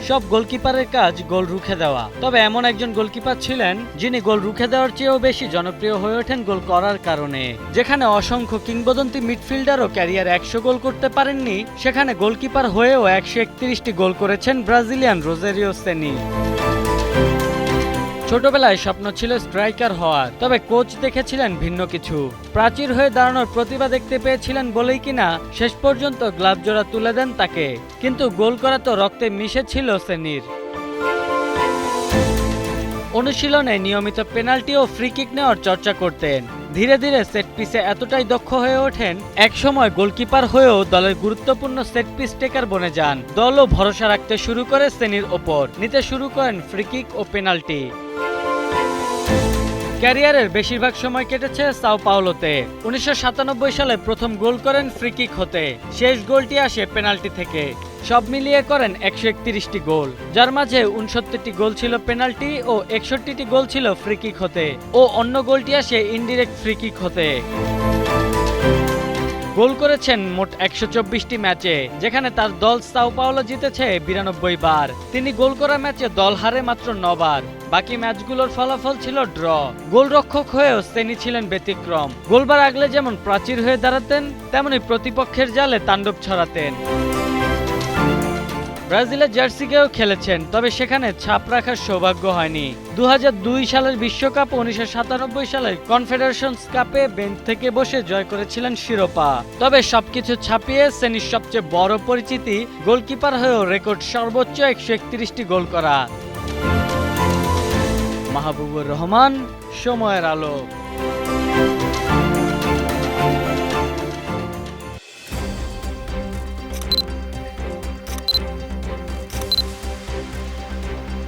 সব গোলকিপারের কাজ গোল রুখে দেওয়া, তবে এমন একজন গোলকিপার ছিলেন যিনি গোল রুখে দেওয়ার চেয়েও বেশি জনপ্রিয় হয়ে ওঠেন গোল করার কারণে। যেখানে অসংখ্য কিংবদন্তি মিডফিল্ডারও ক্যারিয়ারে 100 গোল করতে পারেননি, সেখানে গোলকিপার হয়েও 131টি গোল করেছেন ব্রাজিলিয়ান রোজারিও সেনি। ছোটবেলায় স্বপ্ন ছিল স্ট্রাইকার হওয়ার, তবে কোচ দেখেছিলেন ভিন্ন কিছু। প্রাচীর হয়ে দাঁড়ানোর প্রতিভা দেখতে পেয়েছিলেন বলেই কিনা শেষ পর্যন্ত গ্লাভ জোড়া তুলে দেন তাকে, কিন্তু গোল করা তো রক্তে মিশে ছিল সেনির। অনুশীলনে নিয়মিত পেনাল্টি ও ফ্রি কিক নেওয়ার চর্চা করতেন। ধীরে ধীরে সেট পিসে এতটাই দক্ষ হয়ে ওঠেন, একসময় গোলকিপার হয়েও দলের গুরুত্বপূর্ণ সেট পিস টেকার বনে যান। দলও ভরসা রাখতে শুরু করে সেনির ওপর, নিতে শুরু করেন ফ্রি কিক ও পেনাল্টি। ক্যারিয়ারের বেশিরভাগ সময় কেটেছে সাও পাওলোতে। 1997 সালে প্রথম গোল করেন ফ্রি কিক হতে, শেষ গোলটি আসে পেনাল্টি থেকে। সব মিলিয়ে করেন 131টি গোল, যার মাঝে 69টি গোল ছিল পেনাল্টি ও 61টি গোল ছিল ফ্রি কিক হতে, ও অন্য গোলটি আসে ইনডিরেক্ট ফ্রি কিক হতে। গোল করেছেন মোট 124টি ম্যাচে, যেখানে তার দল সাও পাওলো জিতেছে 92 বার। তিনি গোল করা ম্যাচে দল হারে মাত্র 9 বার, বাকি ম্যাচগুলোর ফলাফল ছিল ড্র। গোলরক্ষক হয়েও সেনি ছিলেন ব্যতিক্রম। গোলবার আগলে যেমন প্রাচীর হয়ে দাঁড়াতেন, তেমনি প্রতিপক্ষের জালে তাণ্ডব ছড়াতেন। ব্রাজিলের জার্সিকেও খেলেছেন, তবে সেখানে ছাপ রাখার সৌভাগ্য হয়নি। 2002 সালের বিশ্বকাপ ও 1997 সালের কনফেডারেশনস কাপে বেঞ্চ থেকে বসে জয় করেছিলেন শিরোপা। তবে সবকিছু ছাপিয়ে সেনির সবচেয়ে বড় পরিচিতি গোলকিপার হয়েও রেকর্ড সর্বোচ্চ 131টি গোল করা। মাহবুবুর রহমান, সময়ের আলো।